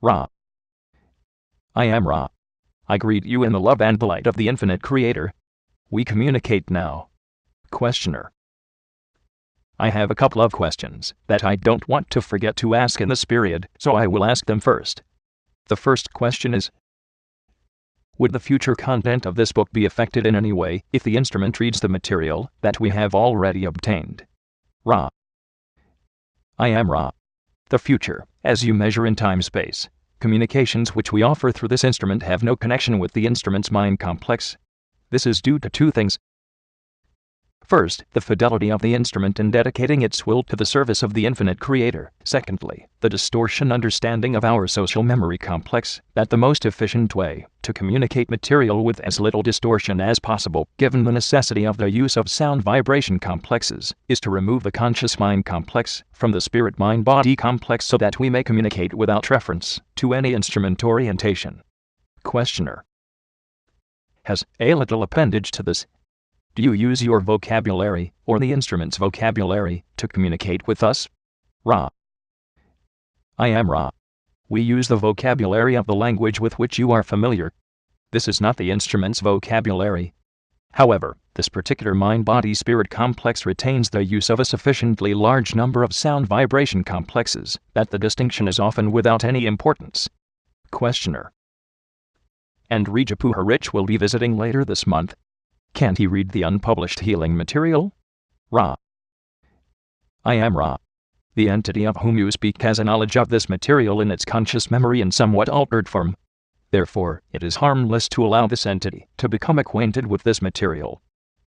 Ra. I am Ra. I greet you in the love and the light of the infinite Creator. We communicate now. Questioner. I have a couple of questions that I don't want to forget to ask in this period, so I will ask them first. The first question is, would the future content of this book be affected in any way if the instrument reads the material that we have already obtained? Ra. I am Ra. The future, as you measure in time-space. Communications which we offer through this instrument have no connection with the instrument's mind complex. This is due to two things. First, the fidelity of the instrument in dedicating its will to the service of the infinite Creator. Secondly, the distortion understanding of our social memory complex, that the most efficient way to communicate material with as little distortion as possible, given the necessity of the use of sound vibration complexes, is to remove the conscious mind complex from the spirit mind body complex so that we may communicate without reference to any instrument orientation. Questioner. Has a little appendage to this. Do you use your vocabulary, or the instrument's vocabulary, to communicate with us? Ra. I am Ra. We use the vocabulary of the language with which you are familiar. This is not the instrument's vocabulary. However, this particular mind-body-spirit complex retains the use of a sufficiently large number of sound vibration complexes that the distinction is often without any importance. Questioner. And Rejapuha Rich will be visiting later this month. Can't he read the unpublished healing material? Ra. I am Ra. The entity of whom you speak has a knowledge of this material in its conscious memory in somewhat altered form. Therefore, it is harmless to allow this entity to become acquainted with this material.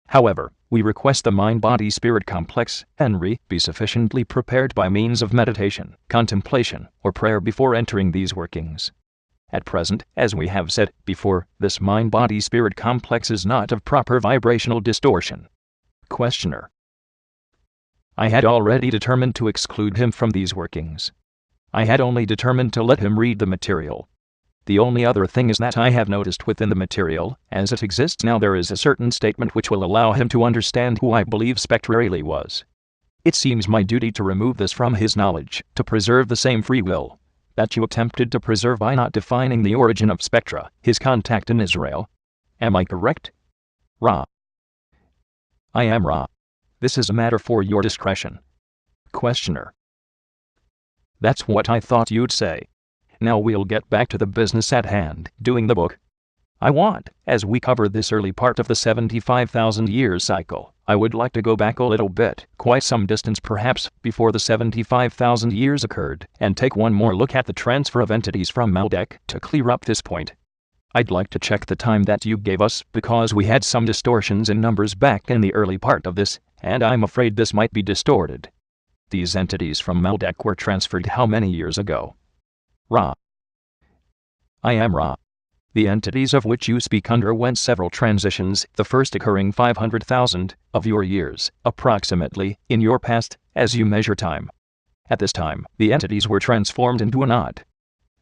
However, we request the mind-body-spirit complex, Henry, be sufficiently prepared by means of meditation, contemplation, or prayer before entering these workings. At present, as we have said before, this mind-body-spirit complex is not of proper vibrational distortion. Questioner. I had already determined to exclude him from these workings. I had only determined to let him read the material. The only other thing is that I have noticed within the material, as it exists now, there is a certain statement which will allow him to understand who I believe Spectra really was. It seems my duty to remove this from his knowledge, to preserve the same free will that you attempted to preserve by not defining the origin of Spectra, his contact in Israel. Am I correct? Ra. I am Ra. This is a matter for your discretion. Questioner. That's what I thought you'd say. Now we'll get back to the business at hand, doing the book. I want, as we cover this early part of the 75,000 years cycle, I would like to go back a little bit, quite some distance perhaps, before the 75,000 years occurred, and take one more look at the transfer of entities from Maldek to clear up this point. I'd like to check the time that you gave us, because we had some distortions in numbers back in the early part of this, and I'm afraid this might be distorted. These entities from Maldek were transferred how many years ago? Ra. I am Ra. The entities of which you speak underwent several transitions, the first occurring 500,000 of your years, approximately, in your past, as you measure time. At this time, the entities were transformed into an odd.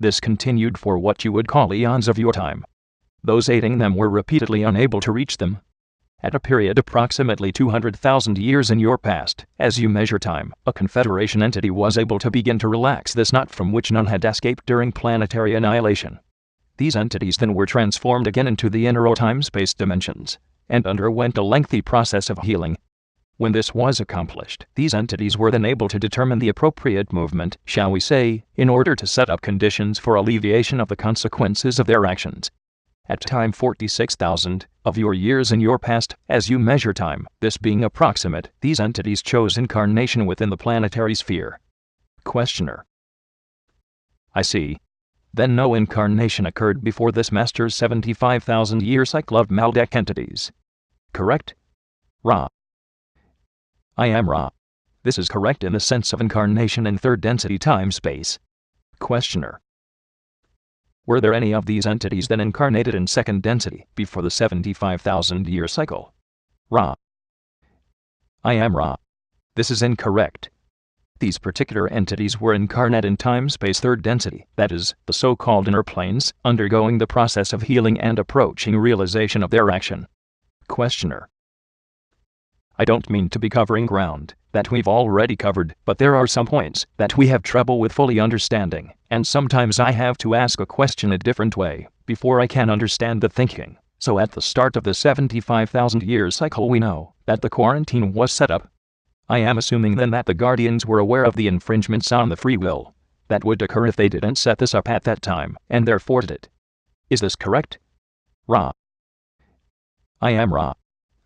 This continued for what you would call eons of your time. Those aiding them were repeatedly unable to reach them. At a period approximately 200,000 years in your past, as you measure time, a Confederation entity was able to begin to relax this knot from which none had escaped during planetary annihilation. These entities then were transformed again into the inner time-space dimensions, and underwent a lengthy process of healing. When this was accomplished, these entities were then able to determine the appropriate movement, shall we say, in order to set up conditions for alleviation of the consequences of their actions. At time 46,000 of your years in your past, as you measure time, this being approximate, these entities chose incarnation within the planetary sphere. Questioner. I see. Then no incarnation occurred before this master's 75,000-year cycle of Maldek entities. Correct? Ra. I am Ra. This is correct in the sense of incarnation in third density time-space. Questioner. Were there any of these entities then incarnated in second density before the 75,000-year cycle? Ra. I am Ra. This is incorrect. These particular entities were incarnate in time-space third density, that is, the so-called inner planes, undergoing the process of healing and approaching realization of their action. Questioner. I don't mean to be covering ground that we've already covered, but there are some points that we have trouble with fully understanding, and sometimes I have to ask a question a different way before I can understand the thinking. So at the start of the 75,000-year cycle, we know that the quarantine was set up. I am assuming then that the Guardians were aware of the infringements on the free will that would occur if they didn't set this up at that time, and therefore did it. Is this correct? Ra. I am Ra.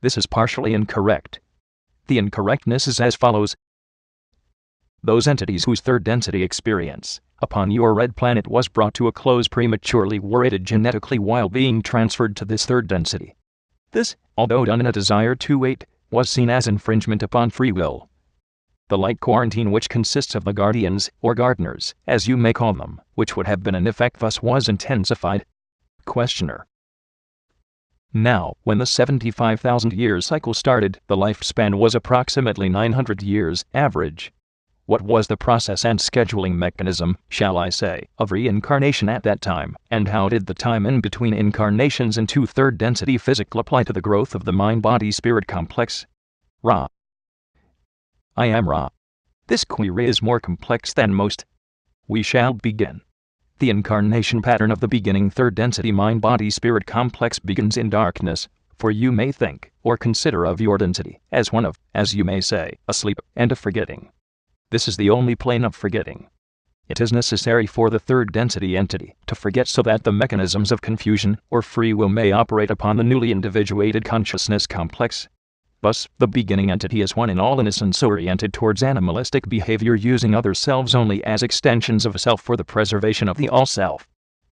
This is partially incorrect. The incorrectness is as follows. Those entities whose third density experience upon your red planet was brought to a close prematurely were aided genetically while being transferred to this third density. This, although done in a desire to aid, was seen as infringement upon free will. The light quarantine, which consists of the Guardians, or Gardeners, as you may call them, which would have been in effect thus, was intensified. Questioner. Now, when the 75,000-year cycle started, the lifespan was approximately 900 years, average. What was the process and scheduling mechanism, shall I say, of reincarnation at that time, and how did the time in between incarnations into third density physical apply to the growth of the mind-body-spirit complex? Ra. I am Ra. This query is more complex than most. We shall begin. The incarnation pattern of the beginning third density mind-body-spirit complex begins in darkness, for you may think, or consider of your density, as one of, as you may say, asleep, and of forgetting. This is the only plane of forgetting. It is necessary for the third density entity to forget so that the mechanisms of confusion, or free will, may operate upon the newly individuated consciousness complex. Thus, the beginning entity is one in all innocence oriented towards animalistic behavior, using other selves only as extensions of self for the preservation of the all-self.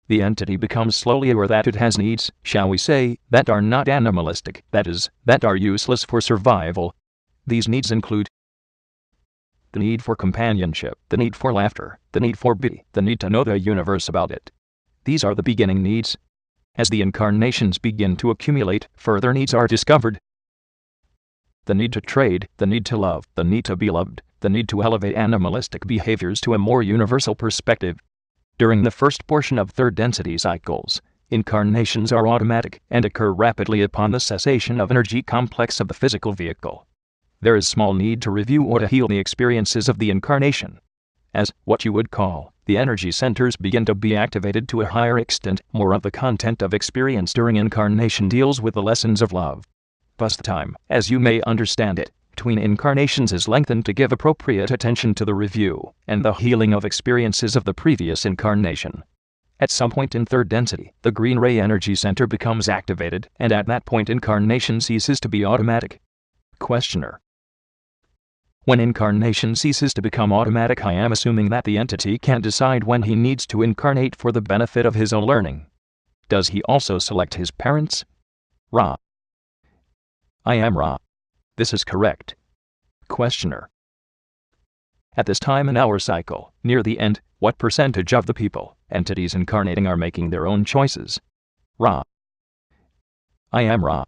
The entity becomes slowly aware that it has needs, shall we say, that are not animalistic, that is, that are useless for survival. These needs include the need for companionship, the need for laughter, the need for beauty, the need to know the universe about it. These are the beginning needs. As the incarnations begin to accumulate, further needs are discovered. The need to trade, the need to love, the need to be loved, the need to elevate animalistic behaviors to a more universal perspective. During the first portion of third density cycles, incarnations are automatic and occur rapidly upon the cessation of energy complex of the physical vehicle. There is small need to review or to heal the experiences of the incarnation. As, what you would call, the energy centers begin to be activated to a higher extent, more of the content of experience during incarnation deals with the lessons of love. Thus the time, as you may understand it, between incarnations is lengthened to give appropriate attention to the review and the healing of experiences of the previous incarnation. At some point in third density, the green ray energy center becomes activated, and at that point incarnation ceases to be automatic. Questioner. When incarnation ceases to become automatic, I am assuming that the entity can decide when he needs to incarnate for the benefit of his own learning. Does he also select his parents? Ra. I am Ra. This is correct. Questioner. At this time in our cycle, near the end, what percentage of the people, entities incarnating, are making their own choices? Ra. I am Ra.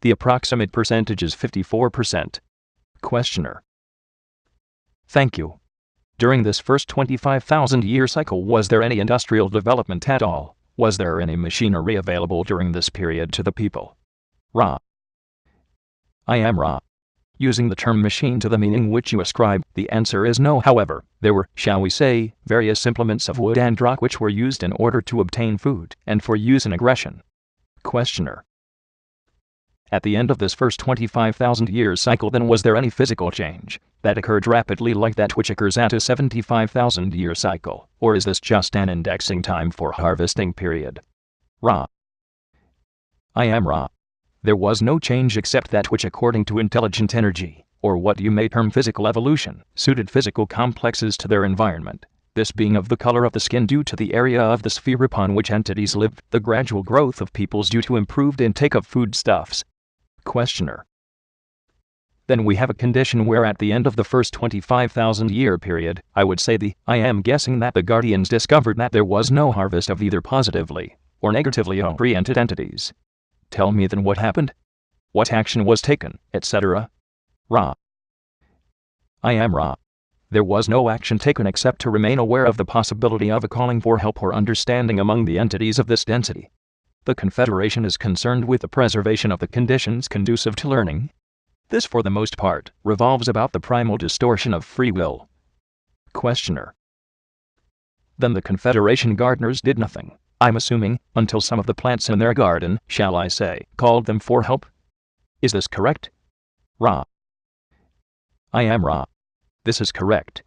The approximate percentage is 54%. Questioner. Thank you. During this first 25,000-year cycle, was there any industrial development at all? Was there any machinery available during this period to the people? Ra. I am Ra. Using the term machine to the meaning which you ascribe, the answer is no. However, there were, shall we say, various implements of wood and rock which were used in order to obtain food, and for use in aggression. Questioner. At the end of this first 25,000-year cycle, then, was there any physical change that occurred rapidly like that which occurs at a 75,000-year cycle, or is this just an indexing time for harvesting period? Ra. I am Ra. There was no change except that which, according to intelligent energy, or what you may term physical evolution, suited physical complexes to their environment, this being of the color of the skin due to the area of the sphere upon which entities live, the gradual growth of peoples due to improved intake of foodstuffs. Questioner. Then we have a condition where at the end of the first 25,000-year period, I would say I am guessing that the Guardians discovered that there was no harvest of either positively or negatively oriented entities. Tell me then what happened? What action was taken, etc.? Ra. I am Ra. There was no action taken except to remain aware of the possibility of a calling for help or understanding among the entities of this density. The Confederation is concerned with the preservation of the conditions conducive to learning. This for the most part revolves about the primal distortion of free will. Questioner. Then the Confederation gardeners did nothing, I'm assuming, until some of the plants in their garden, shall I say, called them for help? Is this correct? Ra. I am Ra. This is correct.